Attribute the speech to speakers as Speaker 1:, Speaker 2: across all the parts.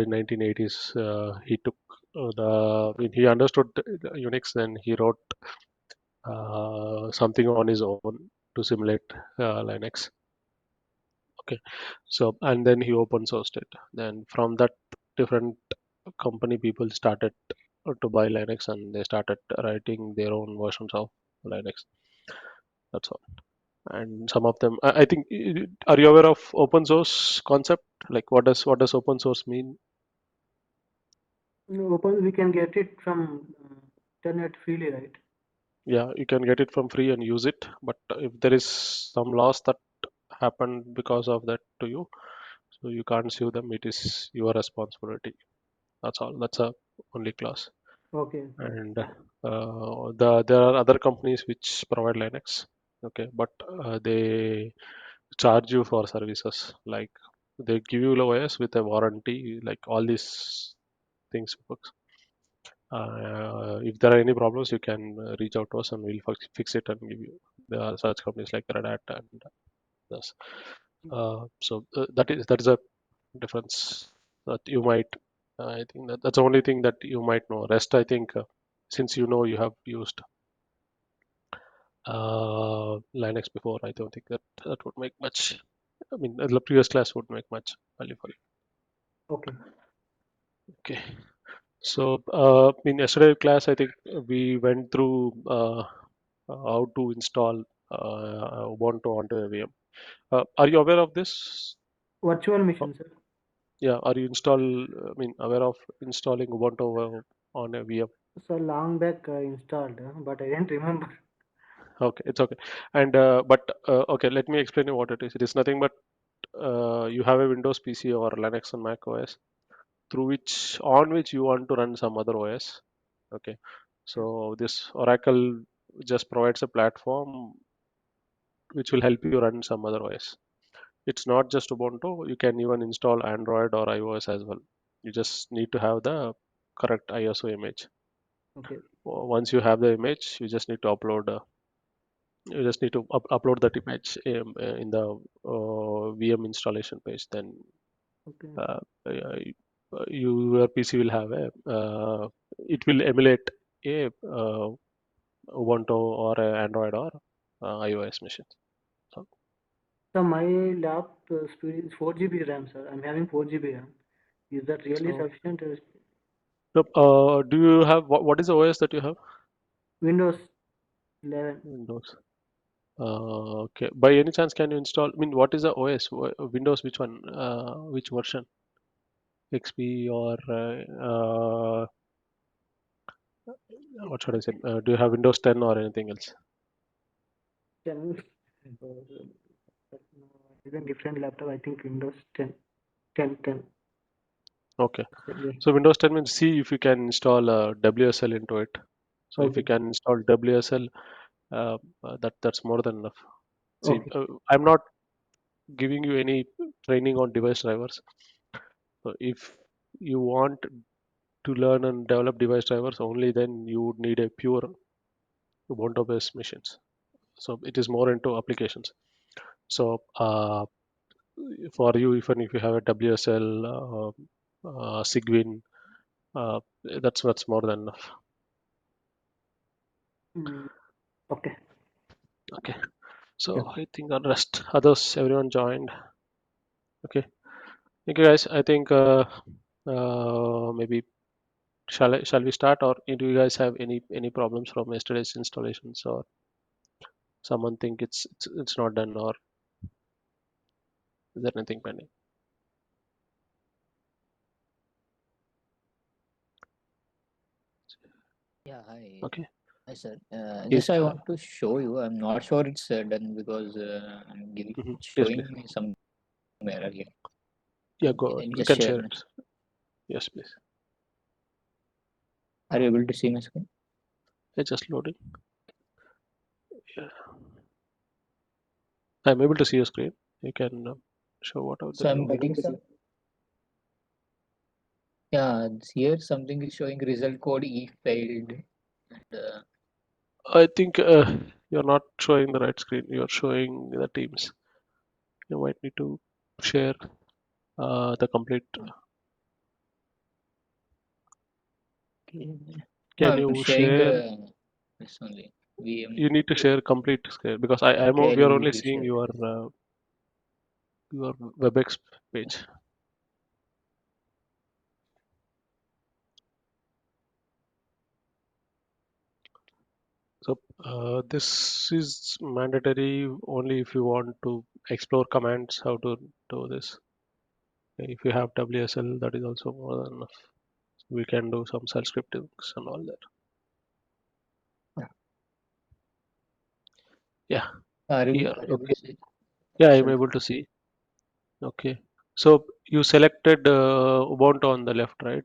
Speaker 1: in 1980s. He took when he understood the Unix, then he wrote something on his own to simulate Linux. Okay, so and then he open sourced it. Then from that, different company people started to buy Linux, and they started writing their own versions of Linux. That's all. And some of them, I think, are you aware of open source concept? Like, what does open source mean?
Speaker 2: Open, we can get it from internet freely, right?
Speaker 1: Yeah, you can get it from free and use it, but if there is some loss that happened because of that to you, so you can't sue them. It is your responsibility. That's all. That's a only clause.
Speaker 2: Okay.
Speaker 1: And there are other companies which provide Linux. Okay, but they charge you for services. Like they give you OS with a warranty. Like all these things works. If there are any problems, you can reach out to us and we'll fix it and give you. There are such companies like Red Hat and this. That is a difference that you might. I think that's the only thing that you might know. Rest, I think, since you have used Linux before, I don't think that would make much. I mean, the previous class would make much value for you.
Speaker 2: Okay.
Speaker 1: Okay. So, in yesterday class, I think we went through how to install Ubuntu onto a VM. Are you aware of this?
Speaker 2: Virtual
Speaker 1: Uh,
Speaker 2: machine, sir.
Speaker 1: Yeah, are you aware of installing Ubuntu on a VM?
Speaker 2: So long back installed, but I didn't remember.
Speaker 1: Okay, it's okay. And okay, let me explain you what it is. It is nothing but you have a Windows PC or Linux and Mac OS through which you want to run some other OS. Okay,
Speaker 2: Yes.
Speaker 1: so this Oracle just provides a platform which will help you run some other OS. It's not just Ubuntu. You can even install Android or iOS as well. You just need to have the correct ISO image.
Speaker 2: Okay.
Speaker 1: Once you have the image, you just need to upload that image in the VM installation page. Then
Speaker 2: Okay.
Speaker 1: uh, your PC will have it will emulate a Ubuntu or a Android or iOS machine. So,
Speaker 2: So my lap speed is 4 GB RAM, sir. I'm having 4 GB RAM. Is that really
Speaker 1: so
Speaker 2: sufficient?
Speaker 1: do you have what is the OS that you have?
Speaker 2: Windows 11.
Speaker 1: Windows. Okay. By any chance, can you install? I mean, what is the OS? Windows, which one? Which version? XP or what should I say? Do you have Windows 10 or anything else?
Speaker 2: Can even different laptop. I think Windows 10, 10, 10.
Speaker 1: Okay.
Speaker 2: Yeah.
Speaker 1: So Windows 10 means see if you can install WSL into it. So if you
Speaker 2: Okay.
Speaker 1: can install WSL, that's more than enough. See,
Speaker 2: Okay.
Speaker 1: I'm not giving you any training on device drivers. So if you want to learn and develop device drivers, only then you would need a pure Ubuntu-based machines. So it is more into applications. So for you, even if you have a WSL, Sigwin, uh, that's more than enough.
Speaker 2: Mm, okay.
Speaker 1: Okay.
Speaker 2: Yeah.
Speaker 1: So I think the rest others everyone joined. Okay. Okay, guys. I think maybe shall we start, or do you guys have any problems from yesterday's installations, or someone think it's not done, or is there anything pending?
Speaker 3: Yeah, hi.
Speaker 1: Okay.
Speaker 3: Hi, sir.
Speaker 1: Yes.
Speaker 3: Just I want to show you. I'm not sure it's done because I'm giving
Speaker 1: Mhm.
Speaker 3: it's
Speaker 1: Yes,
Speaker 3: showing
Speaker 1: please.
Speaker 3: me some error here.
Speaker 1: Yeah,
Speaker 3: Okay,
Speaker 1: go.
Speaker 3: let me
Speaker 1: You
Speaker 3: just
Speaker 1: can
Speaker 3: share
Speaker 1: share
Speaker 3: my.
Speaker 1: it. Yes, please.
Speaker 3: Are you able to see my screen?
Speaker 1: It's just loading. Yeah. I'm able to see your screen. You can show whatever
Speaker 3: So
Speaker 1: that you
Speaker 3: I'm
Speaker 1: want.
Speaker 3: getting some. Yeah, here something is showing result code E failed. And,
Speaker 1: I think you're not showing the right screen. You're showing the Teams. You might need to share the complete.
Speaker 3: Okay. No,
Speaker 1: Can
Speaker 3: I'm
Speaker 1: you
Speaker 3: sharing
Speaker 1: share?
Speaker 3: this only. VM.
Speaker 1: You need to share complete screen because
Speaker 3: Okay,
Speaker 1: we are
Speaker 3: I'll
Speaker 1: only
Speaker 3: be
Speaker 1: seeing
Speaker 3: sharing.
Speaker 1: your WebEx page. So this is mandatory only if you want to explore commands, how to do this. If you have WSL, that is also more than enough. We can do some shell scriptings and all that.
Speaker 3: Yeah.
Speaker 1: Yeah,
Speaker 3: Are you
Speaker 1: here.
Speaker 3: able
Speaker 1: Okay.
Speaker 3: to see?
Speaker 1: Yeah, I'm
Speaker 3: So
Speaker 1: able to see. Okay. So you selected Ubuntu on the left, right?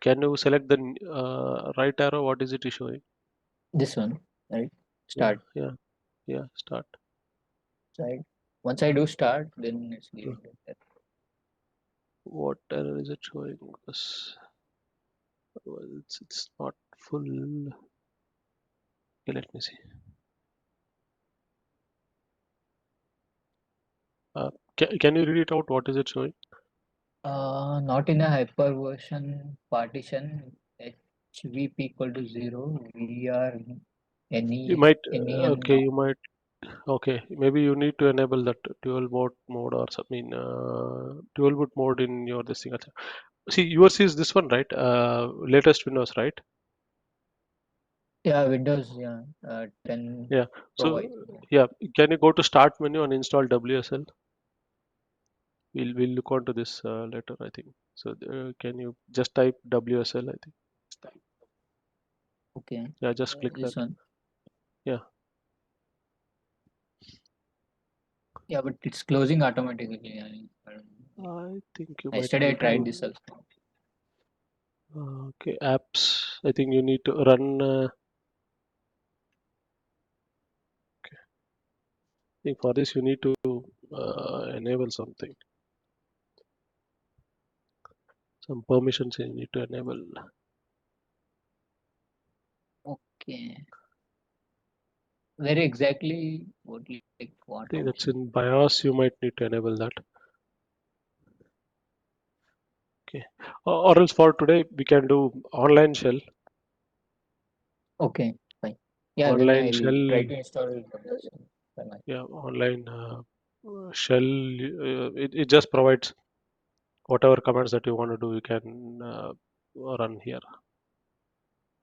Speaker 1: Can you select the right arrow? What is it showing?
Speaker 3: this one, right?
Speaker 1: Yeah,
Speaker 3: Start.
Speaker 1: yeah, yeah. Start.
Speaker 3: Right. Once I do start, then it's
Speaker 1: Uh,
Speaker 3: giving that.
Speaker 1: What error is it showing? Because well, it's not full. Okay, let me see. Can you read it out? What is it showing?
Speaker 3: Not in a hyperversion partition. HVP equal to 0. We are
Speaker 1: You
Speaker 3: any
Speaker 1: might.
Speaker 3: NEM.
Speaker 1: Okay, you might. Okay, maybe you need to enable that dual boot mode or something. Dual boot mode in your this thing. See, yours is this one, right? Latest Windows, right?
Speaker 3: Yeah, Windows, yeah, 10
Speaker 1: Yeah. So
Speaker 3: provide.
Speaker 1: yeah, can you go to Start menu and install WSL? We'll look onto this later, I think. So can you just type WSL? I think.
Speaker 3: Okay,
Speaker 1: Yeah, just click that.
Speaker 3: this one.
Speaker 1: Yeah,
Speaker 3: Yeah, but it's closing automatically. I don't know.
Speaker 1: I think you might
Speaker 3: Yesterday I
Speaker 1: need
Speaker 3: tried
Speaker 1: to.
Speaker 3: this also.
Speaker 1: Okay, apps. I think you need to run. I think for this you need to enable something. Some permissions you need to enable.
Speaker 3: Okay. Where exactly?
Speaker 1: I
Speaker 3: What
Speaker 1: think that's
Speaker 3: option?
Speaker 1: in BIOS. You might need to enable that. Okay. Or else for today we can do online shell.
Speaker 3: Okay, fine. Yeah, then
Speaker 1: Online
Speaker 3: I'll try
Speaker 1: shell.
Speaker 3: to install WSL by my.
Speaker 1: Yeah, online shell. It just provides whatever commands that you want to do. You can run here.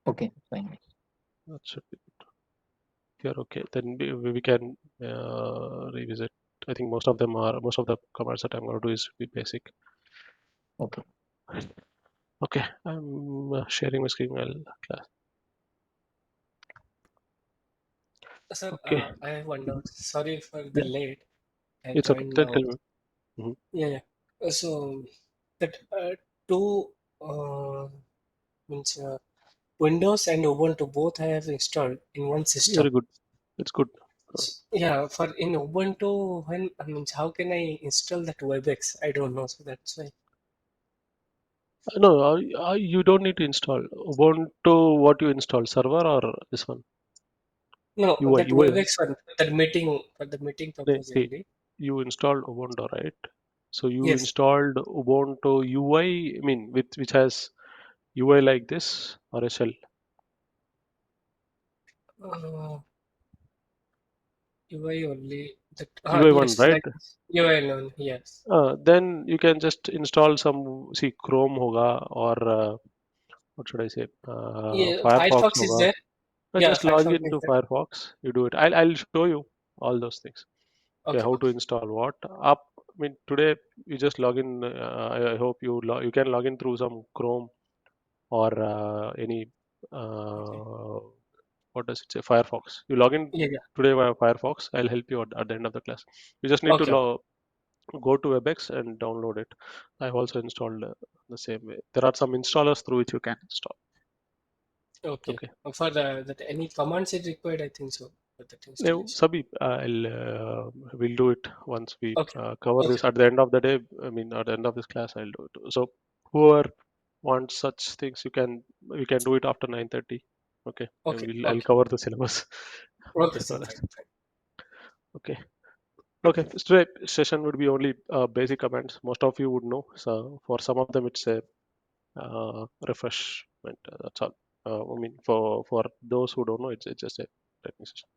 Speaker 3: Okay, fine.
Speaker 1: That should be here. Okay, then we can revisit. I think most of the commands that I'm going to do is be basic.
Speaker 3: Okay.
Speaker 1: Okay, I'm sharing my screen while class.
Speaker 4: Sir,
Speaker 1: Okay,
Speaker 4: I wonder,
Speaker 1: mhm.
Speaker 4: sorry for the
Speaker 1: Yeah,
Speaker 4: late. I
Speaker 1: it's okay.
Speaker 4: joined
Speaker 1: Tell
Speaker 4: now.
Speaker 1: me. Mhm.
Speaker 4: Yeah, yeah. So that two uh, means Windows and Ubuntu both I have installed in one system.
Speaker 1: Very good. It's good.
Speaker 4: Yeah, for in Ubuntu, when I mean, how can I install that WebEx? I don't know, so that's why.
Speaker 1: No, you don't need to install Ubuntu. What you install, server or this one?
Speaker 4: No,
Speaker 1: UI,
Speaker 4: that
Speaker 1: UI.
Speaker 4: WebEx one, that meeting for the meeting purpose
Speaker 1: See,
Speaker 4: only.
Speaker 1: you installed Ubuntu, right? So you
Speaker 4: Yes.
Speaker 1: installed Ubuntu UI. I mean, with which has UI like this or a shell.
Speaker 4: Uh, UI only. That
Speaker 1: UI one,
Speaker 4: yes,
Speaker 1: right?
Speaker 4: like UI alone. Yes.
Speaker 1: Then you can just install some. See, Chrome hoga or what should I say?
Speaker 4: Yeah,
Speaker 1: Firefox
Speaker 4: Firefox is
Speaker 1: hoga.
Speaker 4: there. Yeah,
Speaker 1: Just log
Speaker 4: Firefox is
Speaker 1: into
Speaker 4: there.
Speaker 1: Firefox. You do it. I'll show you all those things. Okay,
Speaker 4: Okay,
Speaker 1: how to
Speaker 4: okay,
Speaker 1: install what up. I mean, today you just log in. I hope you can log in through some Chrome or any
Speaker 4: okay.
Speaker 1: uh, what does it say? Firefox. You log in
Speaker 4: Yeah, yeah.
Speaker 1: today via Firefox. I'll help you at the end of the class. You just need to
Speaker 4: Okay, okay,
Speaker 1: go to WebEx and download it. I've also installed the same way. There are some installers through which you can install.
Speaker 4: okay.
Speaker 1: Okay.
Speaker 4: For the that any commands it required, I think so for that
Speaker 1: Now,
Speaker 4: installation.
Speaker 1: Sabhi, we'll do it once we
Speaker 4: Okay,
Speaker 1: cover
Speaker 4: okay,
Speaker 1: this. At the end of the day, I mean, at the end of this class, I'll do it. So, whoever wants such things, we can do it after 9:30. Okay,
Speaker 4: okay,
Speaker 1: I'll
Speaker 4: okay,
Speaker 1: cover the syllabus
Speaker 4: okay, sir.
Speaker 1: before that.
Speaker 4: Fine, fine.
Speaker 1: Okay, okay. So today session would be only basic commands. Most of you would know. So for some of them, it's a refresh. development. That's all. I mean, for those who don't know, it's just a training session.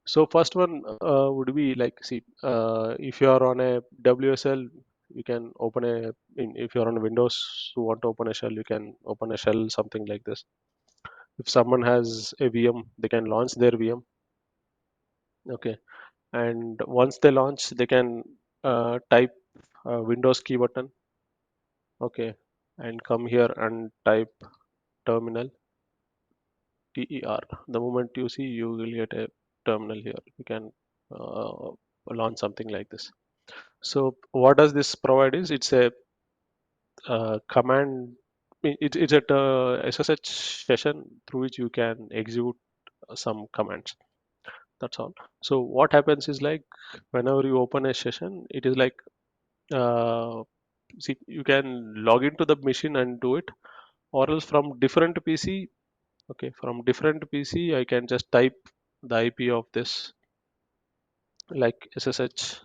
Speaker 1: So first one would be like, see, if you are on a WSL, you can open if you're on Windows who want to open a shell, you can open a shell, something like this. If someone has a VM, they can launch their VM. Okay, and once they launch, they can type Windows key button. Okay, and come here and type terminal ter. The moment you see, you will get a terminal here. You can uh, launch something like this. So what does this provide is, it's a command, it's a SSH session through which you can execute some commands. That's all. So what happens is, like, whenever you open a session, it is like, uh, see, you can log into the machine and do it, or else from different PC. Okay, from different PC, I can just type the IP of this, like SSH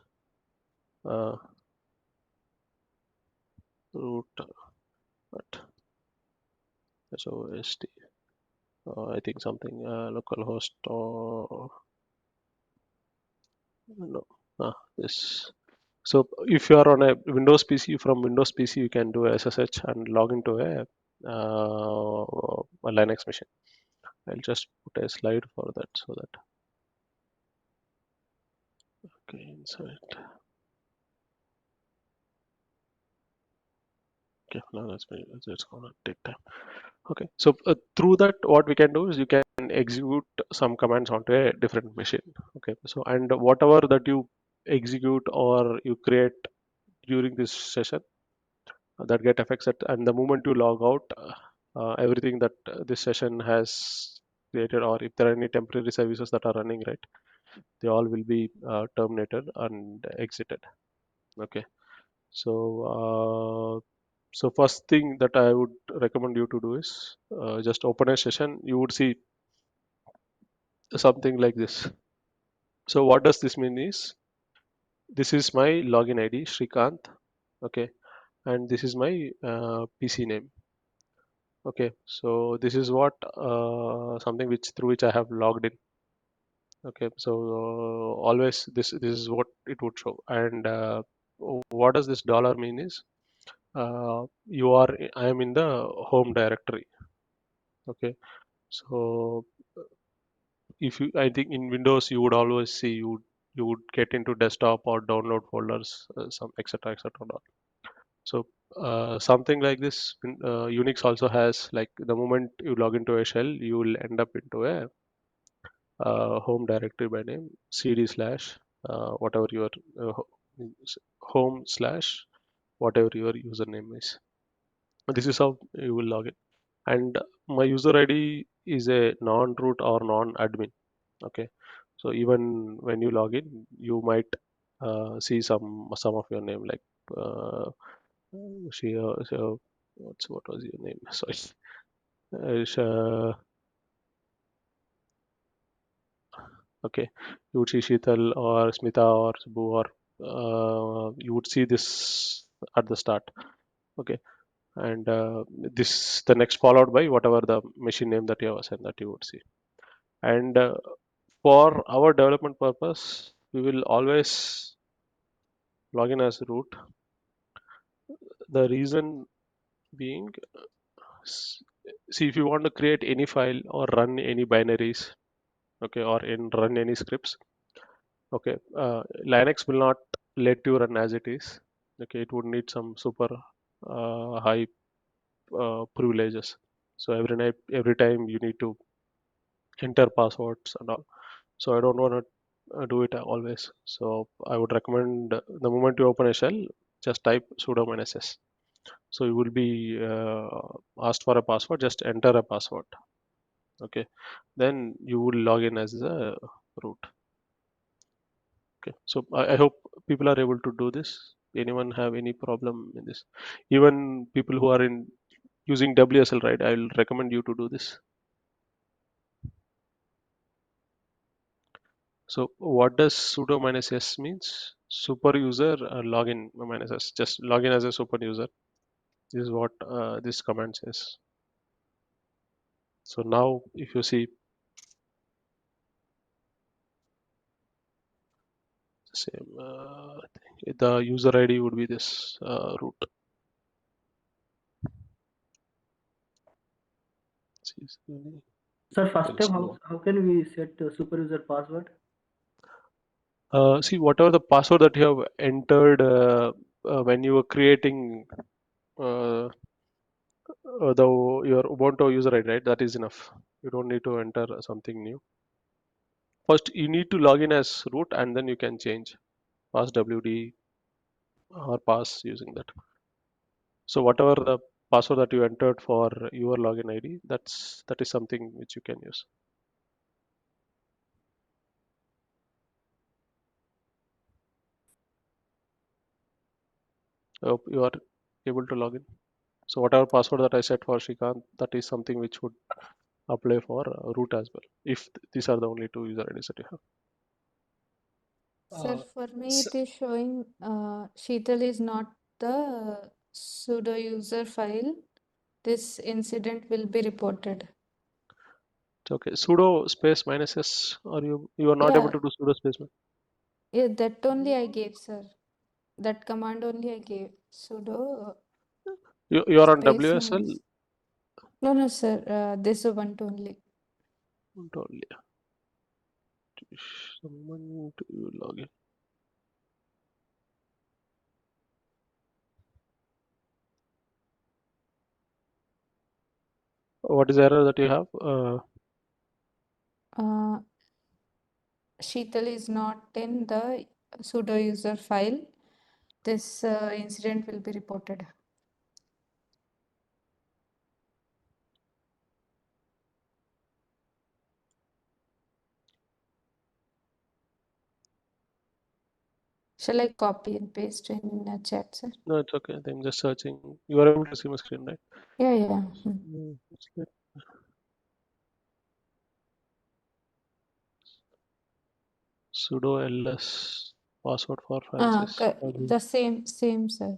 Speaker 1: uh, root at SOST. I think something localhost, or no, this. So if you are on a Windows PC, from Windows PC you can do SSH and log into a Linux machine. I'll just put a slide for that, so that, okay, insert. Okay, now it's gonna take time. Okay, so through that, what we can do is, you can execute some commands onto a different machine. Okay, so, and whatever that you execute or you create during this session, that get affected, and the moment you log out, everything that this session has created, or if there are any temporary services that are running, right, they all will be terminated and exited. Okay, so so first thing that I would recommend you to do is, just open a session. You would see something like this. So what does this mean is, this is my login ID, Shrikant. Okay, and this is my PC name. Okay, so this is what something which through which I have logged in. Okay, so always this is what it would show. And what does this dollar mean is, I am in the home directory. Okay, so if you, I think in Windows you would always see, you would get into desktop or download folders, some etc etc. So something like this, Unix also has, like, the moment you log into a shell, you will end up into a home directory by name cd slash whatever your home slash whatever your username is. This is how you will log in. And my user ID is a non-root or non-admin. Okay, so even when you log in, you might see some of your name, like so what was your name? Sorry. Okay, you would see Sheetal or Smita or Subbu, or you would see this at the start. Okay, and this the next followed by whatever the machine name that you have assigned, that you would see. And for our development purpose, we will always log in as root. The reason being, s- see, if you want to create any file or run any binaries, okay, or run any scripts, okay, Linux will not let you run as it is. Okay, it would need some super high privileges. So every time you need to enter passwords and all. So I don't want to do it always. So I would recommend, the moment you open a shell, just type sudo -s. So you will be asked for a password. Just enter a password. Okay, then you will log in as a root. Okay, so I hope people are able to do this. Anyone have any problem in this? Even people who are in using WSL, right? I'll recommend you to do this. So what does sudo -s means? Super user login -s. Just login as a super user. This is what this command says. So now if you see same the user ID would be this root.
Speaker 2: Sir, first step,
Speaker 1: So,
Speaker 2: how can we set super user password?
Speaker 1: see whatever the password that you have entered when you were creating your Ubuntu user ID, right? That is enough. You don't need to enter something new. First, you need to log in as root, and then you can change pass WD or pass using that. So whatever the password that you entered for your login ID, that is something which you can use. I hope you are able to log in. So whatever password that I set for Shrikant, that is something which would apply for root as well, if these are the only two user IDs that you have.
Speaker 5: Sir,
Speaker 4: Uh,
Speaker 5: for me
Speaker 4: so,
Speaker 5: it is showing Sheetal is not the sudo user file. This incident will be reported.
Speaker 1: It's okay. Sudo space minus s, or you are not able
Speaker 5: Yeah,
Speaker 1: to do sudo space minus.
Speaker 5: yeah, that only I gave, sir. That command only I gave. Sudo
Speaker 1: You are on
Speaker 5: space
Speaker 1: WSL
Speaker 5: minus. No, no, sir. This Ubuntu only.
Speaker 1: only. Someone to log in. What is the error that you have?
Speaker 5: Uh, Sheetal is not in the sudo user file. This incident will be reported. Shall I copy and paste in the chat, sir?
Speaker 1: No, it's okay. I'm just searching. You are able to see my screen, right?
Speaker 5: Yeah, yeah.
Speaker 1: It's like sudo ls password for Francis.
Speaker 5: The same, sir.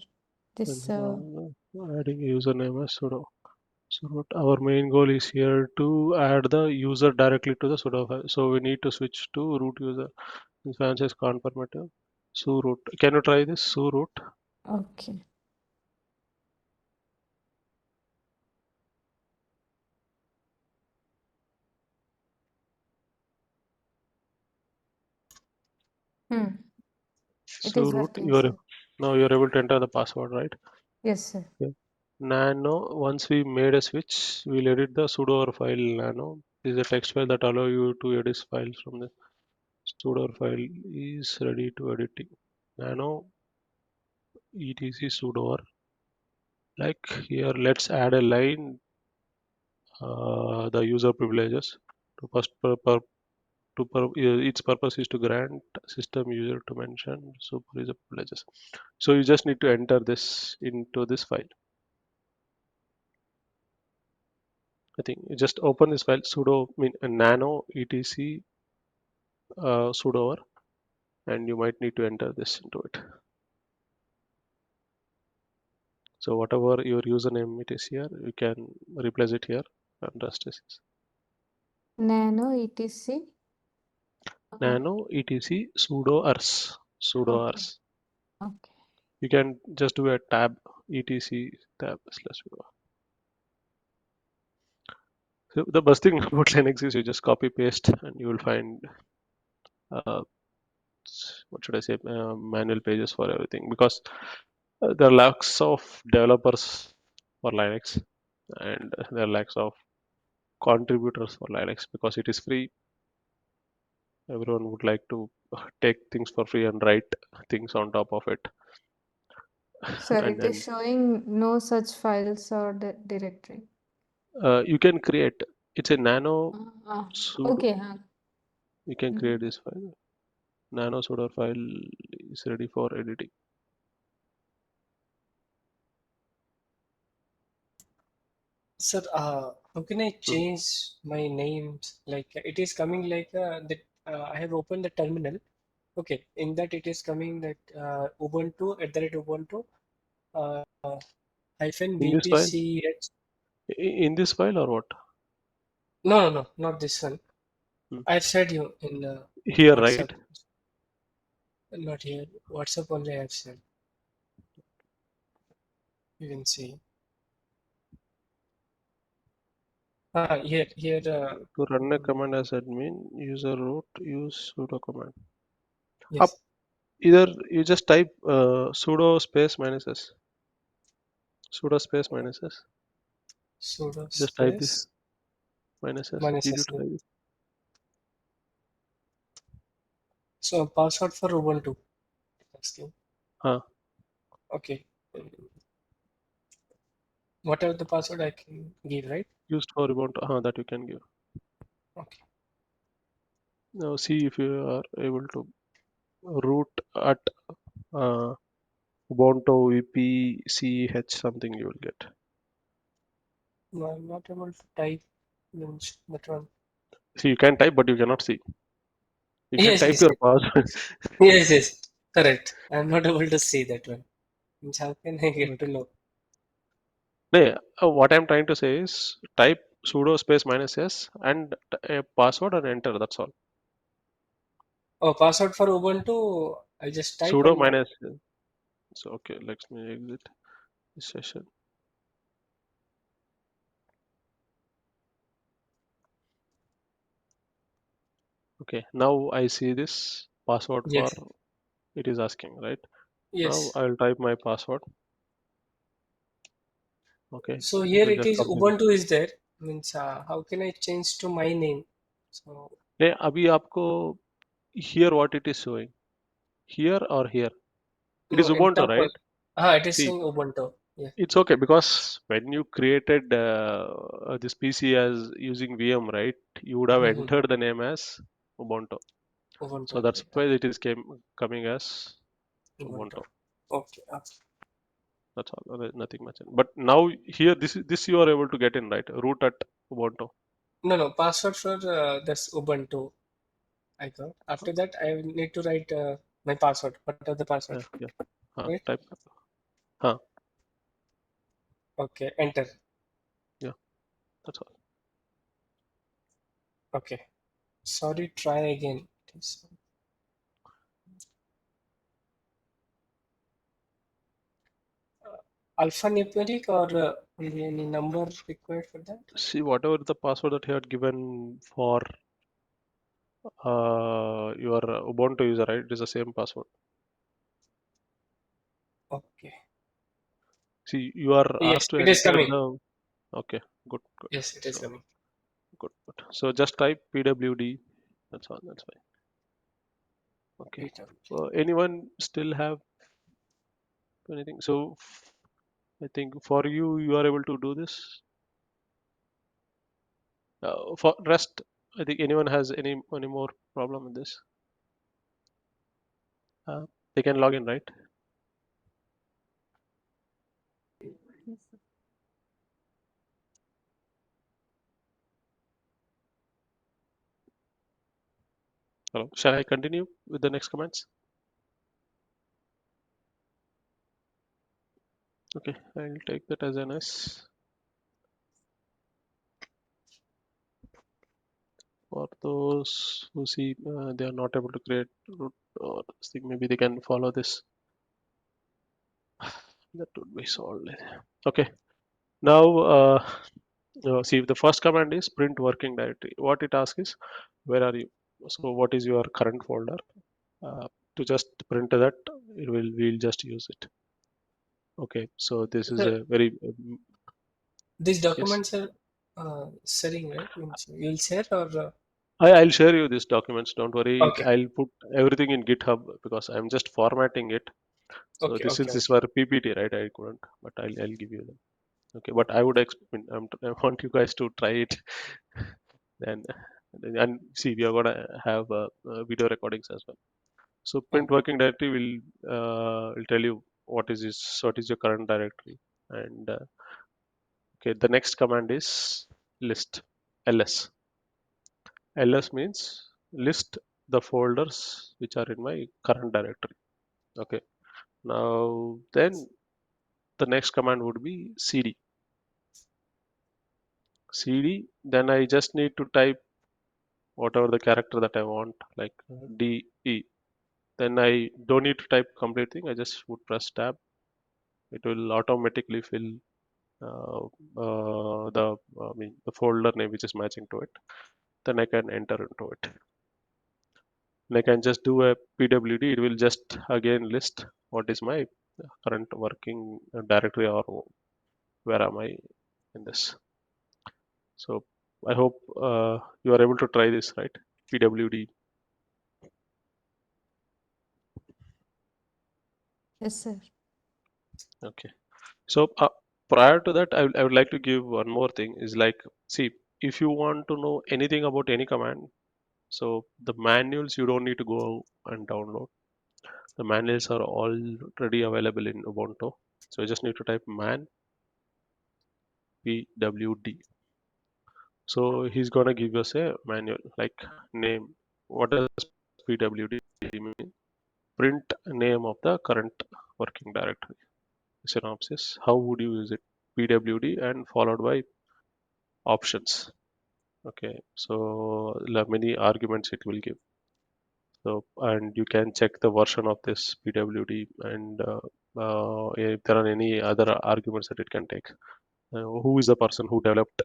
Speaker 5: This,
Speaker 1: Adding a username as sudo. So our main goal is here to add the user directly to the sudo file. So we need to switch to root user. This Francis can't permit su root. Can you try this su root?
Speaker 5: okay. It
Speaker 1: Su
Speaker 5: is
Speaker 1: root.
Speaker 5: working, sir.
Speaker 1: Now you're able to enter the password, right?
Speaker 5: Yes, sir.
Speaker 1: Okay. Nano, once we made a switch, we'll edit the sudo file nano. This is a text file that allow you to edit files from the sudo file is ready to editing. Nano etc sudo. Like here, let's add a line the user privileges to first its purpose is to grant system user to mention super user privileges. So you just need to enter this into this file. I think you just open this file sudo nano etc sudo and you might need to enter this into it. So whatever your username it is here, you can replace it here and rest is
Speaker 5: Nano etc.
Speaker 1: nano etc sudo
Speaker 5: Okay.
Speaker 1: ars.
Speaker 5: Okay.
Speaker 1: You can just do a tab etc tab slash. So the best thing about Linux is you just copy paste and you will find uh, what should I say manual pages for everything because there are lacks of developers for Linux and there are lacks of contributors for Linux because it is free. Everyone would like to take things for free and write things on top of it.
Speaker 5: Sir,
Speaker 1: And
Speaker 5: it is
Speaker 1: then
Speaker 5: showing no such files or directory.
Speaker 1: you can create. It's a nano sudo.
Speaker 5: Okay.
Speaker 1: You can
Speaker 5: Mhm.
Speaker 1: create this file. Nano sudo file is ready for editing.
Speaker 4: sir, how can I change my names? Like it is coming like that. I have opened the terminal. Okay, in that it is coming that Ubuntu at the rate Ubuntu hyphen
Speaker 1: In this file?
Speaker 4: VPCH.
Speaker 1: In this file or what?
Speaker 4: No, not this one.
Speaker 1: Hmm.
Speaker 4: I've said you in
Speaker 1: Here,
Speaker 4: WhatsApp.
Speaker 1: right?
Speaker 4: Not here. WhatsApp only I've said. You can see. Here.
Speaker 1: To run a command as admin, user root, use sudo command. Up,
Speaker 4: Yes.
Speaker 1: either you just type sudo space minus s, sudo space minus s.
Speaker 4: Sudo
Speaker 1: Just type this
Speaker 4: space
Speaker 1: minus s.
Speaker 4: minus
Speaker 1: Did you
Speaker 4: s.
Speaker 1: try this?
Speaker 4: So password for Ubuntu. Asking.
Speaker 1: Huh.
Speaker 4: Okay. Whatever the password I can give, right?
Speaker 1: Used for Ubuntu. That you can give.
Speaker 4: Okay.
Speaker 1: Now see if you are able to root at uh, Ubuntu VPCH something you will get.
Speaker 4: No, I'm not able to type means that one.
Speaker 1: See, you can type, but you cannot see. You can
Speaker 4: Yes,
Speaker 1: type
Speaker 4: yes,
Speaker 1: your
Speaker 4: yes.
Speaker 1: password.
Speaker 4: Yes. Correct. I'm not able to see that one. Means how can I get to
Speaker 1: Okay.
Speaker 4: know?
Speaker 1: No, what I'm trying to say is type sudo space minus s and a password and enter. That's all.
Speaker 4: Oh, password for Ubuntu. I just type
Speaker 1: Sudo
Speaker 4: and
Speaker 1: minus. So okay, let me exit this session. Okay, now I see this password for
Speaker 4: yes,
Speaker 1: it is asking, right? Now
Speaker 4: yes.
Speaker 1: I'll type my password. Okay,
Speaker 4: So
Speaker 1: it
Speaker 4: here
Speaker 1: will
Speaker 4: it
Speaker 1: just
Speaker 4: is
Speaker 1: come in.
Speaker 4: Ubuntu is there. Means how can I change to my name? So
Speaker 1: नहीं अभी आपको here what it is showing here or here it
Speaker 4: no,
Speaker 1: is
Speaker 4: in
Speaker 1: Ubuntu,
Speaker 4: top.
Speaker 1: right?
Speaker 4: It is
Speaker 1: See,
Speaker 4: saying Ubuntu. Yeah.
Speaker 1: it's okay because when you created this PC as using VM, right? You would have
Speaker 4: Mm-hmm.
Speaker 1: entered the name as Ubuntu.
Speaker 4: Ubuntu.
Speaker 1: So that's
Speaker 4: Right.
Speaker 1: why it is coming as
Speaker 4: Ubuntu.
Speaker 1: Ubuntu.
Speaker 4: Okay.
Speaker 1: That's all. Nothing much. But now here, this you are able to get in, right? Root at Ubuntu.
Speaker 4: No. Password for this Ubuntu. I got. After that, I need to write my password. What are the password?
Speaker 1: Yeah.
Speaker 4: Right.
Speaker 1: Type. Huh.
Speaker 4: Okay. Enter.
Speaker 1: Yeah. That's all.
Speaker 4: Okay. Sorry. Try again. It is alphanumeric or any number required for that?
Speaker 1: See, whatever the password that you had given for your Ubuntu user, right? It is the same password.
Speaker 4: Okay.
Speaker 1: See, you are
Speaker 4: Yes,
Speaker 1: asked to
Speaker 4: it is
Speaker 1: enter
Speaker 4: coming.
Speaker 1: the. Okay, good, good.
Speaker 4: Yes, it is
Speaker 1: So
Speaker 4: coming.
Speaker 1: good. So just type PWD. That's all. That's fine. Okay.
Speaker 4: PWG.
Speaker 1: Anyone still have anything? So I think for you, you are able to do this. For rest, I think anyone has any more problem with this? Uh, they can log in, right? Hello. Shall I continue with the next comments? Okay, I'll take that as an S. For those who see they are not able to create root or this thing, maybe they can follow this. That would be solved. Okay. Now, see, the first command is print working directory. What it asks is, where are you? So, what is your current folder? To just print that, we'll just use it. Okay. So this is
Speaker 4: Sir,
Speaker 1: a very
Speaker 4: these
Speaker 1: yes.
Speaker 4: documents are sharing, right? Means you'll share or
Speaker 1: I'll share you these documents. Don't worry.
Speaker 4: okay,
Speaker 1: I'll put everything in GitHub because I'm just formatting it. So
Speaker 4: okay,
Speaker 1: this
Speaker 4: okay,
Speaker 1: since this
Speaker 4: okay,
Speaker 1: were PPT, right? I couldn't, but I'll give you them. Okay, but I would expect I want you guys to try it, and see we are gonna have video recordings as well. So print
Speaker 4: okay.
Speaker 1: working directory will tell you what is your current directory, and okay, the next command is list ls. ls means list the folders which are in my current directory. Okay, now then the next command would be cd. cd, then I just need to type whatever the character that I want, like D, E. Then I don't need to type complete thing. I just would press tab. It will automatically fill the folder name which is matching to it. Then I can enter into it. And I can just do a pwd. It will just again list what is my current working directory or where am I in this. So I hope you are able to try this, right? pwd.
Speaker 5: Yes, sir.
Speaker 1: Okay. So prior to that, I would like to give one more thing is like, see, if you want to know anything about any command, so the manuals you don't need to go and download. The manuals are already available in Ubuntu. So you just need to type man pwd. So he's gonna give us a manual like name. What does pwd mean? Print name of the current working directory. Synopsis. How would you use it? pwd and followed by options. Okay, so many arguments it will give. So and you can check the version of this pwd and if there are any other arguments that it can take. Who is the person who developed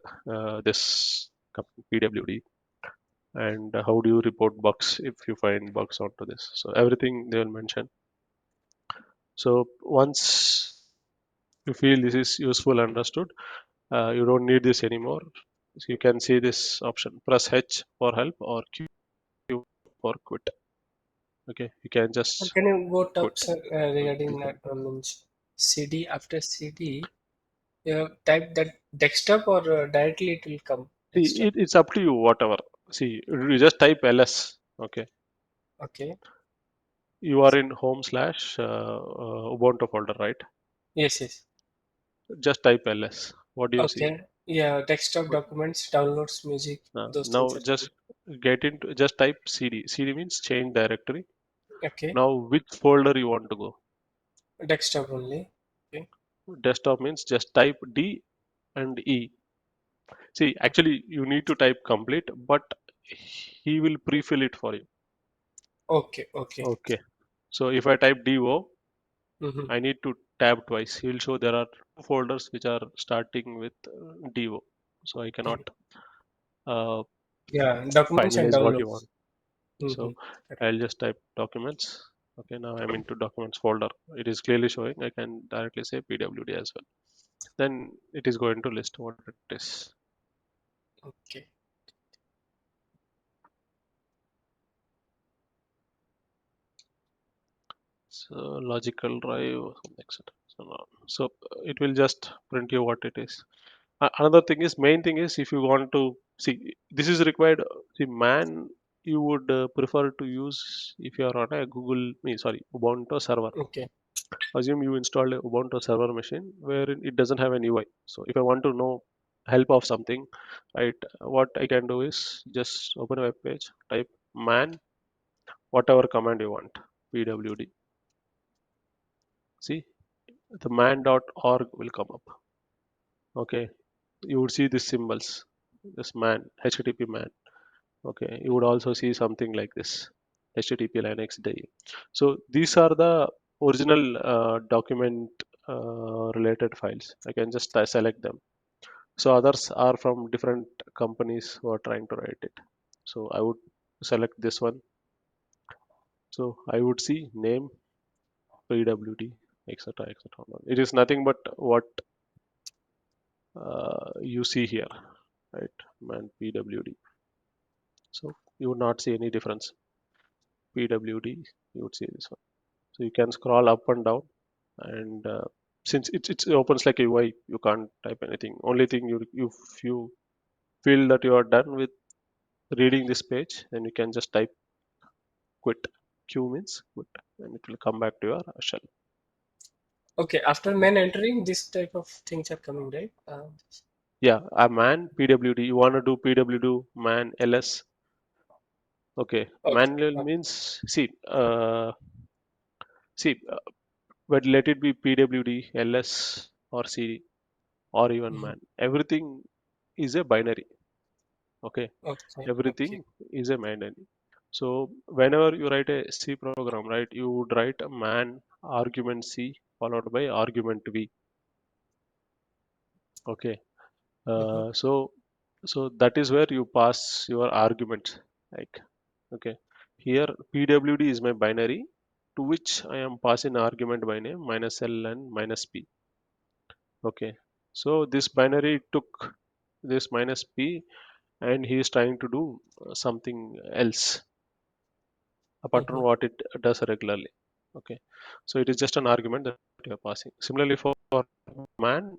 Speaker 1: this pwd, and how do you report bugs if you find bugs onto this? So everything they will mention. So once you feel this is useful, understood, you don't need this anymore. So you can see this option. Press H for help or Q for quit. Okay, you can just
Speaker 4: Can you go
Speaker 1: quit.
Speaker 4: top, sir, regarding that means CD after CD? You type that desktop or directly it will come
Speaker 1: See,
Speaker 4: desktop.
Speaker 1: it's up to you. Whatever. See, you just type ls. Okay,
Speaker 4: Okay.
Speaker 1: you are in home slash Ubuntu folder, right?
Speaker 4: Yes, yes.
Speaker 1: Just type ls. What do you see?
Speaker 4: Okay. Yeah, desktop
Speaker 1: What-
Speaker 4: documents, downloads, music, those things
Speaker 1: Now
Speaker 4: are coming.
Speaker 1: just get into just type cd. Cd means change directory.
Speaker 4: Okay.
Speaker 1: Now which folder you want to go?
Speaker 4: Desktop only. Okay.
Speaker 1: Desktop means just type D and E. See, actually you need to type complete, but he will pre-fill it for you.
Speaker 4: Okay. Okay.
Speaker 1: Okay. So if I type do,
Speaker 4: Mm-hmm.
Speaker 1: I need to tab twice. He will show there are two folders which are starting with do. So I cannot uh,
Speaker 4: Yeah, documents and
Speaker 1: finalize what you want.
Speaker 4: downloads. Mm-hmm.
Speaker 1: So I'll just type documents. Okay, now I'm into documents folder. It is clearly showing. I can directly say pwd as well. Then it is going to list what it is.
Speaker 4: Okay.
Speaker 1: So logical drive, etc. So, it will just print you what it is. Another thing is, main thing is, if you want to see, this is required. See, man, you would prefer to use if you are on a Ubuntu server.
Speaker 4: Okay.
Speaker 1: Assume you installed a Ubuntu server machine wherein it doesn't have an UI. So if I want to know help of something, right, what I can do is just open a web page, type man, whatever command you want, pwd. See, the man.org will come up. Okay, you would see these symbols, this man, http man. Okay, you would also see something like this, http linux day. So these are the original document related files. I can just select them. So others are from different companies who are trying to write it. So I would select this one. So I would see name, pwd, etc., etc. It is nothing but what you see here, right? Man pwd. So you would not see any difference. pwd, you would see this one. So you can scroll up and down, and since it opens like a UI, you can't type anything. Only thing if you feel that you are done with reading this page, then you can just type quit. Q means quit, and it will come back to your shell.
Speaker 4: Okay. After
Speaker 1: Okay.
Speaker 4: man entering, this type of things are coming, right?
Speaker 1: Yeah, a man pwd. You want to do pwd man ls. Okay,
Speaker 4: Okay.
Speaker 1: manual
Speaker 4: Okay.
Speaker 1: means see, but let it be pwd ls or cd or even
Speaker 4: Mhm.
Speaker 1: man. Everything is a binary. Okay,
Speaker 4: Okay.
Speaker 1: everything is a binary. So whenever you write a C program, right, you would write a man argument C followed by argument V. Okay,
Speaker 4: Mm-hmm.
Speaker 1: so that is where you pass your arguments. Like, okay, here PWD is my binary to which I am passing argument by name minus L and minus P. Okay, so this binary took this minus P and he is trying to do something else apart from
Speaker 4: Mm-hmm.
Speaker 1: what it does regularly. Okay, so it is just an argument that you are passing. Similarly, for man,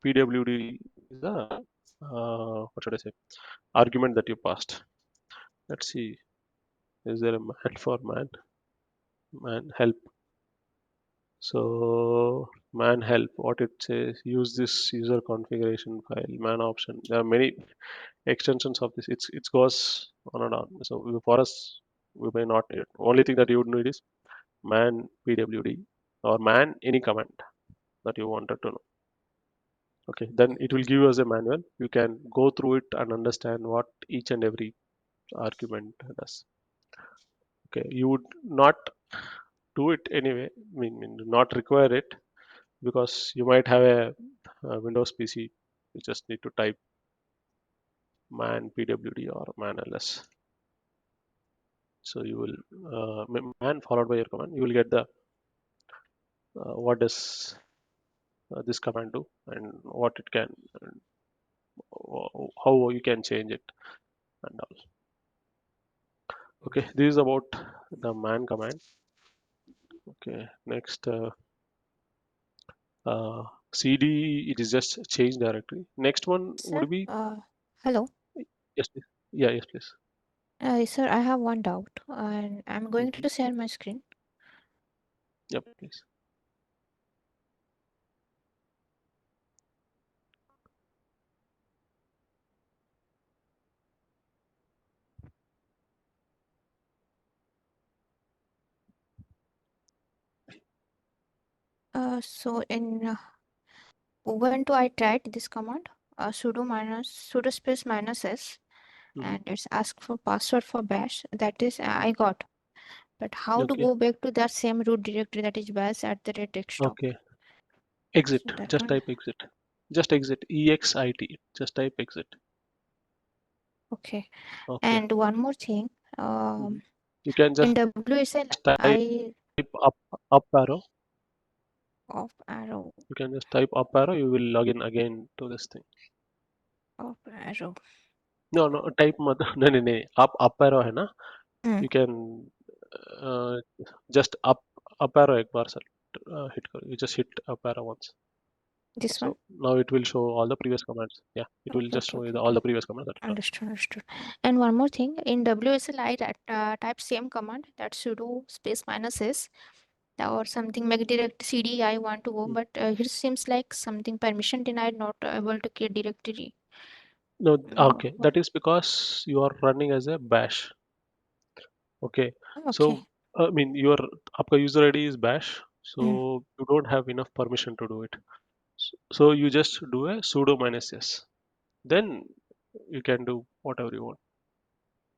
Speaker 1: PWD is the what should I say, argument that you passed. Let's see, is there a man for man? Man help. So man help, what it says, use this user configuration file, man option. There are many extensions of this. It goes on and on. So for us, we may not need it. Only thing that you would need is man pwd or man any command that you wanted to know. Okay, then it will give you as a manual. You can go through it and understand what each and every argument does. Okay, you would not do it anyway. I mean not require it because you might have a Windows PC. You just need to type man pwd or man ls. So you will man followed by your command. You will get the what does this command do and what it can and how you can change it and all. Okay, this is about the man command. Okay, next uh, cd, it is just change directory. Next one
Speaker 6: Sir,
Speaker 1: would be
Speaker 6: hello.
Speaker 1: yes, please. Yeah, yes, please.
Speaker 6: Sir, I have one doubt, and I'm going
Speaker 1: Mhm.
Speaker 6: to share my screen.
Speaker 1: Yep, please.
Speaker 6: So in Ubuntu, I tried this command, sudo space minus s,
Speaker 1: Mhm.
Speaker 6: and it's asked for password for bash. That is, I got. But how to
Speaker 1: Okay,
Speaker 6: go back to that same root directory, that is bash at the red desktop?
Speaker 1: okay. Exit.
Speaker 6: So that
Speaker 1: Just
Speaker 6: one,
Speaker 1: type exit. Just exit. EXIT. Just type exit.
Speaker 6: okay.
Speaker 1: Okay.
Speaker 6: And one more thing,
Speaker 1: Mhm. You can
Speaker 6: in
Speaker 1: just
Speaker 6: WSL,
Speaker 1: type
Speaker 6: I
Speaker 1: up arrow.
Speaker 6: off arrow,
Speaker 1: You can just type up arrow. You will log in again to this thing.
Speaker 6: off arrow.
Speaker 1: No, no. Type मत नहीं नहीं up arrow है ना.
Speaker 6: Hmm,
Speaker 1: You can uh, just up arrow एक बार hit करो. You just hit up arrow once.
Speaker 6: this one.
Speaker 1: So now it will show all the previous commands. Yeah, it will
Speaker 6: Okay,
Speaker 1: just
Speaker 6: okay,
Speaker 1: show you
Speaker 6: okay,
Speaker 1: all
Speaker 6: okay.
Speaker 1: the previous commands that you run.
Speaker 6: Understood, understood. And one more thing, in WSL, I type same command, that sudo space minus s or something make direct cd I want to go,
Speaker 1: Hmm.
Speaker 6: but here seems like something permission denied, not able to create directory.
Speaker 1: No, okay.
Speaker 6: What?
Speaker 1: That is because you are running as a bash. Okay.
Speaker 6: Okay.
Speaker 1: So I mean your आपका user ID is bash, so
Speaker 6: Mm.
Speaker 1: you don't have enough permission to do it. So you just do a sudo minus s. Then you can do whatever you want.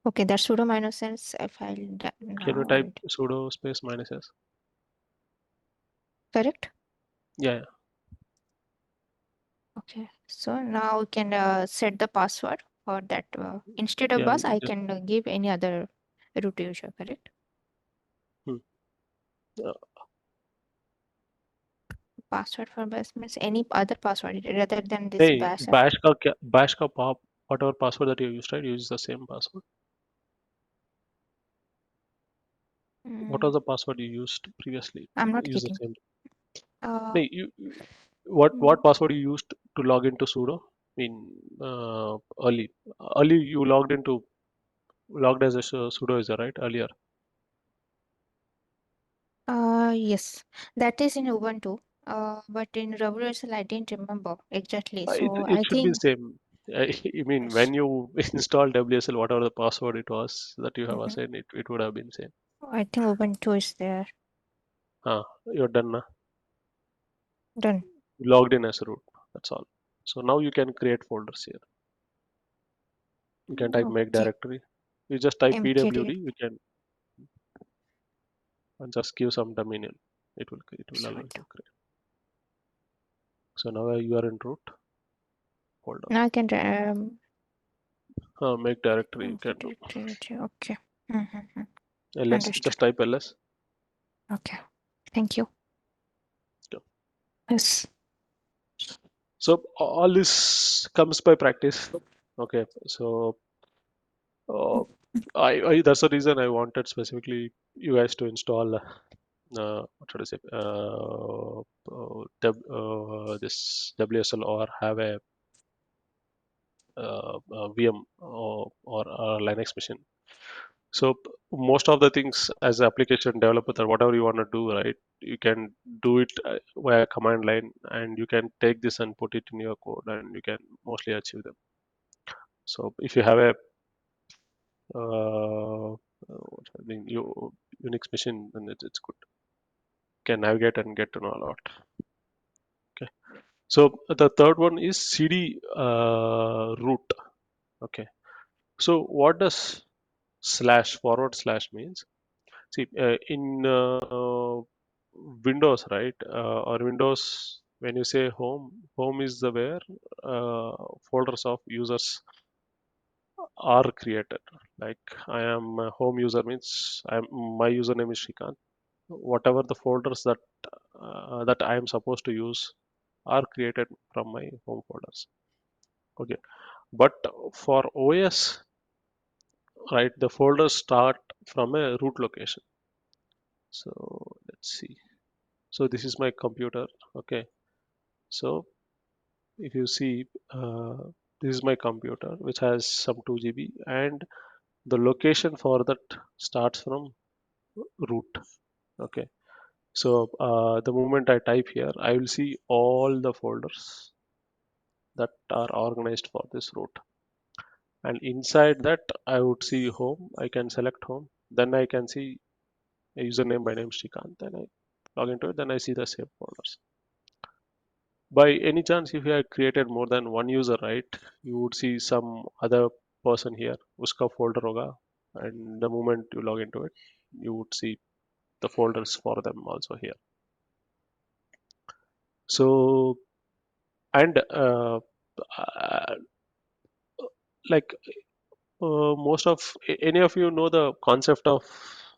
Speaker 6: Okay, that sudo minus s file
Speaker 1: Can you
Speaker 6: now
Speaker 1: type
Speaker 6: and
Speaker 1: sudo space minus s?
Speaker 6: correct.
Speaker 1: Yeah, yeah,
Speaker 6: Okay, so now we can set the password for that. Instead of
Speaker 1: yeah.
Speaker 6: bus, I
Speaker 1: Just
Speaker 6: can give any other root user, correct?
Speaker 1: hmm. Uh,
Speaker 6: Password for bus means any other password rather than this
Speaker 1: hey,
Speaker 6: bash.
Speaker 1: bash का pop whatever password that you used, right? Use the same password. What
Speaker 6: Mm,
Speaker 1: was the password you used previously?
Speaker 6: I'm not
Speaker 1: Use the
Speaker 6: getting.
Speaker 1: same.
Speaker 6: Uh,
Speaker 1: No, what
Speaker 6: mm,
Speaker 1: password you used to log into sudo? I mean, early early you logged as a sudo user, right? Earlier.
Speaker 6: yes, that is in Ubuntu. But in WSL, I didn't remember exactly. So
Speaker 1: It
Speaker 6: I
Speaker 1: should be
Speaker 6: think
Speaker 1: same. I mean,
Speaker 6: yes.
Speaker 1: when you install WSL, whatever the password it was that you have
Speaker 6: Mhm.
Speaker 1: assigned, it would have been same.
Speaker 6: I think Ubuntu is there.
Speaker 1: You're done now.
Speaker 6: Done.
Speaker 1: You logged in as root. That's all. So now you can create folders here. You can type make
Speaker 6: Okay.
Speaker 1: directory. You just type
Speaker 6: MKD.
Speaker 1: pwd. You can and just give some dominion. It will allow you
Speaker 6: Sort.
Speaker 1: to create. So now you are in root folder.
Speaker 6: Now I can
Speaker 1: Make directory you can do.
Speaker 6: directory. Okay. Mm-hmm.
Speaker 1: ls,
Speaker 6: Understood.
Speaker 1: just type ls.
Speaker 6: Okay. Thank you.
Speaker 1: Yeah.
Speaker 6: Yes.
Speaker 1: So all this comes by practice. Okay, so I that's the reason I wanted specifically you guys to install what should I say this WSL or have a VM or a Linux machine. So most of the things as an application developer or whatever you want to do, right? You can do it via command line, and you can take this and put it in your code, and you can mostly achieve them. So if you have a Unix machine, then it's good. You can navigate and get to know a lot. Okay. So the third one is CD root. Okay. So what does // means? See, in Windows, right, or Windows, when you say home is the where folders of users are created. Like I am a home user means my username is Shrikant. Whatever the folders that I am supposed to use are created from my home folders. Okay, but for OS, right, the folders start from a root location. So let's see. So this is my computer. Okay, so if you see, this is my computer which has some 2 GB, and the location for that starts from root. Okay, so the moment I type here, I will see all the folders that are organized for this root, and inside that I would see home. I can select home, then I can see a username by name Shrikant, then I log into it, then I see the same folders. By any chance, if you have created more than one user, right, you would see some other person here, uska folder hoga, and the moment you log into it, you would see the folders for them also here. So, and like most of any of you know the concept of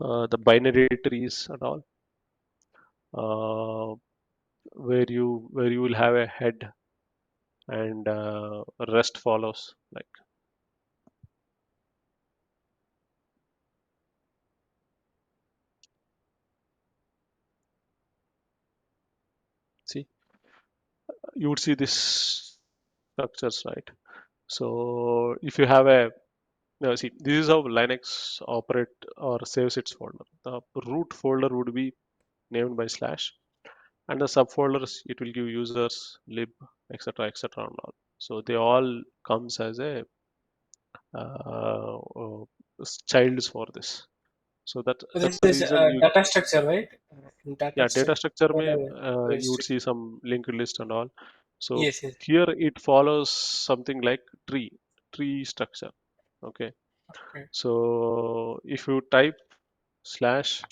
Speaker 1: the binary trees and all, where you will have a head and rest follows. Like, see, you would see this structures, right? So if you have a now see, this is how Linux operate or saves its folder. The root folder would be named by /, and the subfolders it will give users, lib, etc., and all. So they all comes as a childs for this. So
Speaker 4: So
Speaker 1: that's
Speaker 4: this
Speaker 1: the
Speaker 4: is
Speaker 1: reason you
Speaker 4: data structure, right? Data
Speaker 1: yeah, data structure may you would
Speaker 4: restrict.
Speaker 1: see some linked list and all. So
Speaker 4: Yes, yes.
Speaker 1: here it follows something like tree structure. Okay.
Speaker 4: Okay.
Speaker 1: So if you type /,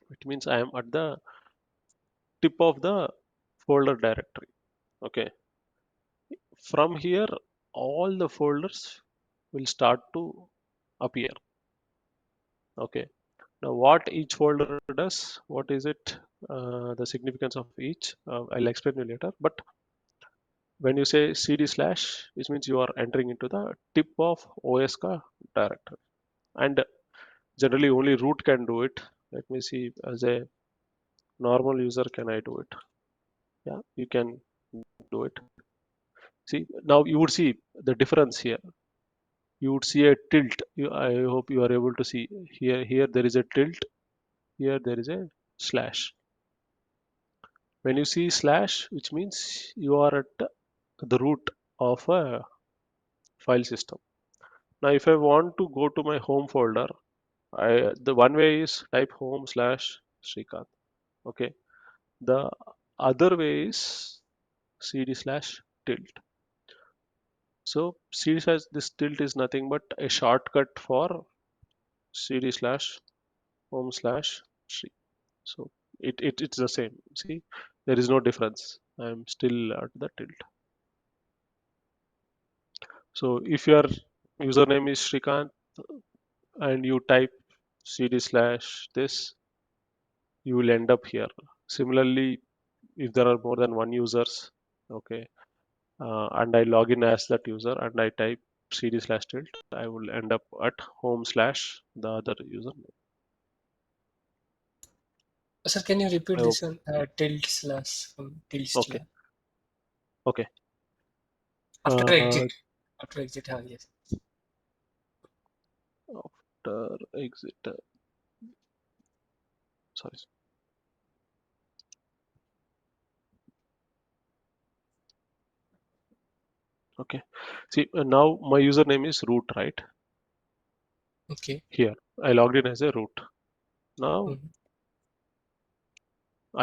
Speaker 1: it means I am at the tip of the folder directory. Okay. From here, all the folders will start to appear. Okay. Now, what each folder does, what is it, the significance of each, I'll explain you later. But when you say cd /, which means you are entering into the tip of OS ka directory. And generally, only root can do it. Let me see, as a normal user, can I do it? Yeah, you can do it. See, now you would see the difference here. You would see a tilt. I hope you are able to see here. Here there is a tilt. Here there is a slash. When you see slash, which means you are at the root of a file system. Now, if I want to go to my home folder, the one way is type home /Shrikant. Okay. The other way is cd tilt. So cd slash this tilt is nothing but a shortcut for cd slash home slash tree. So it's the same. See, there is no difference. I'm still at the tilt. So if your username is Shrikant and you type cd slash this, you will end up here. Similarly, if there are more than one users, okay, and I log in as that user and I type cd slash tilt, I will end up at home slash the other username.
Speaker 4: Sir, can you repeat
Speaker 1: I hope.
Speaker 4: this one? Tilt slash tilt
Speaker 1: Okay.
Speaker 4: slash.
Speaker 1: Okay.
Speaker 4: After
Speaker 1: Uh,
Speaker 4: exit. After exit, yes.
Speaker 1: after exit. Sorry. Okay. See, now my username is root, right?
Speaker 4: Okay.
Speaker 1: Here, I logged in as a root. Now
Speaker 4: Mhm.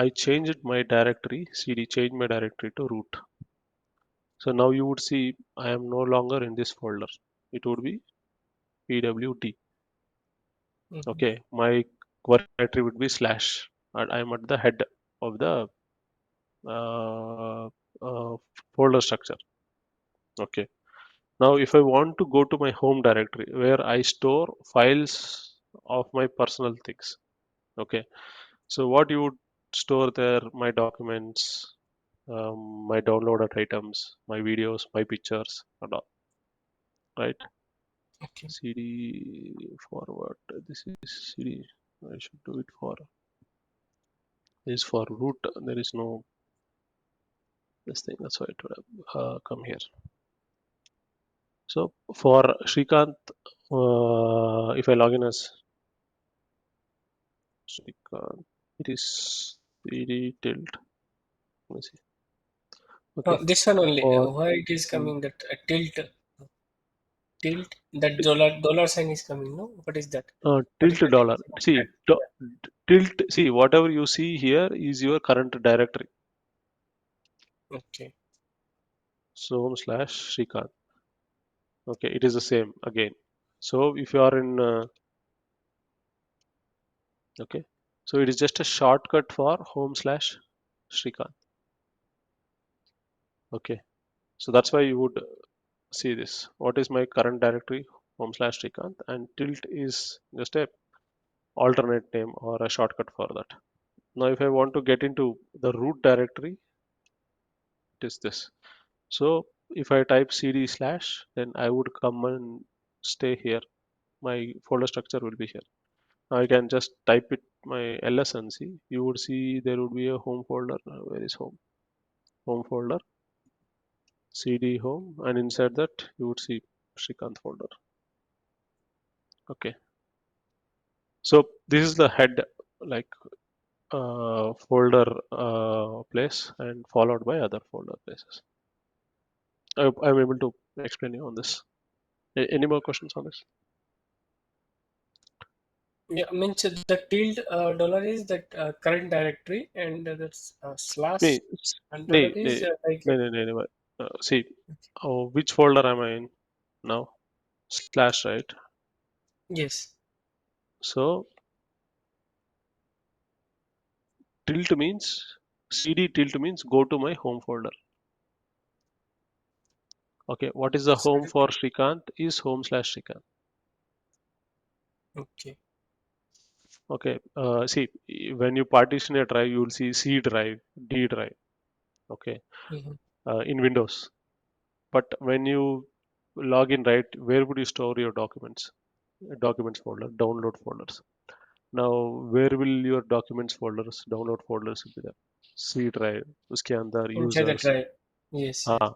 Speaker 1: I changed my directory, cd changed my directory to root. So now you would see I am no longer in this folder. It would be pwd.
Speaker 4: Mhm.
Speaker 1: Okay, my work directory would be slash, and I'm at the head of the uh, folder structure. Okay. Now, if I want to go to my home directory where I store files of my personal things, okay. So what you would store there? My documents, my downloaded items, my videos, my pictures, and all, right?
Speaker 4: Okay.
Speaker 1: CD forward. This is CD. I should do it for this for root. There is no this thing. That's why it would have come here. So for Shrikant, if I log in as Shrikant, it is CD tilt. Let me see. Okay.
Speaker 4: This one only.
Speaker 1: For
Speaker 4: Why it is
Speaker 1: mm,
Speaker 4: coming that tilt that dollar sign is coming? No, what is that? What is
Speaker 1: tilt
Speaker 4: the
Speaker 1: dollar.
Speaker 4: definition of
Speaker 1: See, tilt. See, whatever you see here is your current directory.
Speaker 4: that? Okay.
Speaker 1: So home slash Shrikant. Okay, it is the same again. So if you are in, okay, so it is just a shortcut for home slash Shrikant. Okay, so that's why you would see this. What is my current directory? Home slash Shrikant, and tilt is just a alternate name or a shortcut for that. Now, if I want to get into the root directory, it is this. So if I type cd slash, then I would come and stay here. My folder structure will be here. Now I can just type it my ls and see. You would see there would be a home folder. Where is home? Home folder, cd home, and inside that you would see Shrikant folder. Okay. So this is the head, like folder place, and followed by other folder places. I hope I'm able to explain you on this. Any more questions on this?
Speaker 4: Yeah, means the tilt dollar is that current directory, and that's slash
Speaker 1: Nee,
Speaker 4: and dollar
Speaker 1: nee,
Speaker 4: is
Speaker 1: nee,
Speaker 4: like
Speaker 1: nee, nee, nee, nee. See, which folder am I in now? Slash, right?
Speaker 4: yes.
Speaker 1: So tilt means cd tilt means go to my home folder. Okay, what is the home for Shrikant is home slash Shrikant.
Speaker 4: Okay.
Speaker 1: Okay, see, when you partition a drive, you will see C drive, D drive. Okay,
Speaker 4: Mhm.
Speaker 1: in Windows. But when you log in, right, where would you store your documents? Documents folder, download folders. Now, where will your documents folders, download folders will be there? C drive, उसके अंदर
Speaker 4: Inside the
Speaker 1: users.
Speaker 4: drive. Yes, yes.
Speaker 1: हाँ,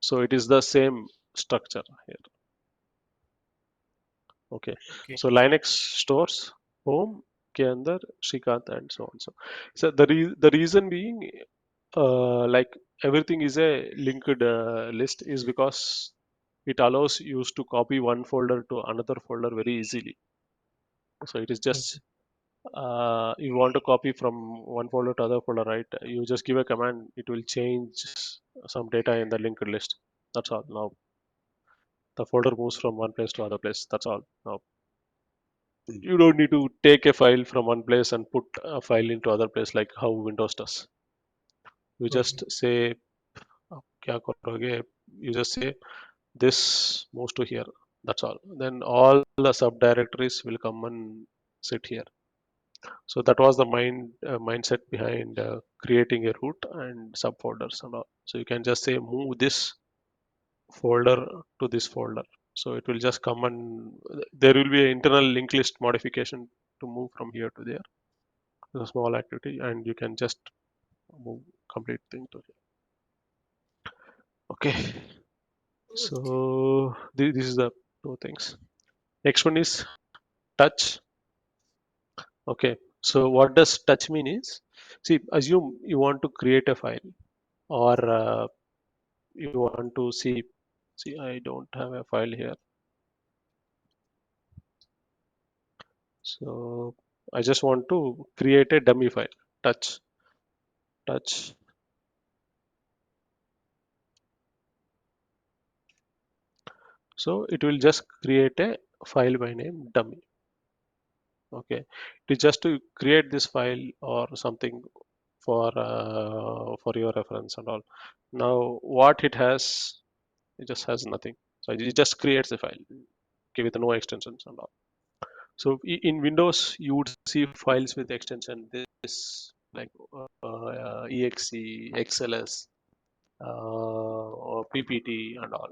Speaker 1: so it is the same structure here. Okay,
Speaker 4: Okay.
Speaker 1: so Linux stores home के अंदर Shrikant and so on. So the reason being, like everything is a linked list is because it allows you to copy one folder to another folder very easily. So it is just you want to copy from one folder to other folder, right? You just give a command, it will change some data in the linked list. That's all. Now the folder moves from one place to other place. That's all. Now you don't need to take a file from one place and put a file into other place like how Windows does. You
Speaker 4: Okay.
Speaker 1: just say "आप क्या करोगे?" You just say this moves to here. That's all. Then all the subdirectories will come and sit here. So that was the mindset behind creating a root and subfolders and all. So you can just say move this folder to this folder. So it will just come and there will be an internal linked list modification to move from here to there. It's a small activity and you can just move complete thing to here. Okay. So this is the two things. Next one is touch. Okay. So what does touch mean is, see, assume you want to create a file or you want to see, I don't have a file here. So I just want to create a dummy file, touch. So it will just create a file by name dummy. Okay, it is just to create this file or something for your reference and all. Now what it just has nothing. So it just creates a file, okay, with no extensions and all. So in Windows you would see files with extension this like exe, xls, or ppt and all.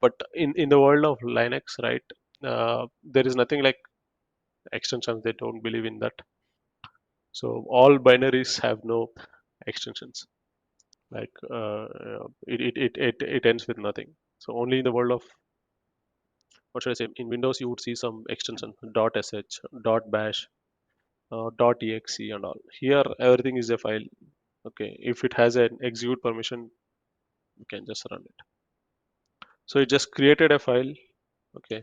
Speaker 1: But in the world of Linux, right, there is nothing like extensions. They don't believe in that. So all binaries have no extensions. Like it ends with nothing. So only in the world of, what should I say, in Windows you would see some extension .sh, .bash, .exe and all. Here everything is a file. Okay, if it has an execute permission, you can just run it. So it just created a file. Okay.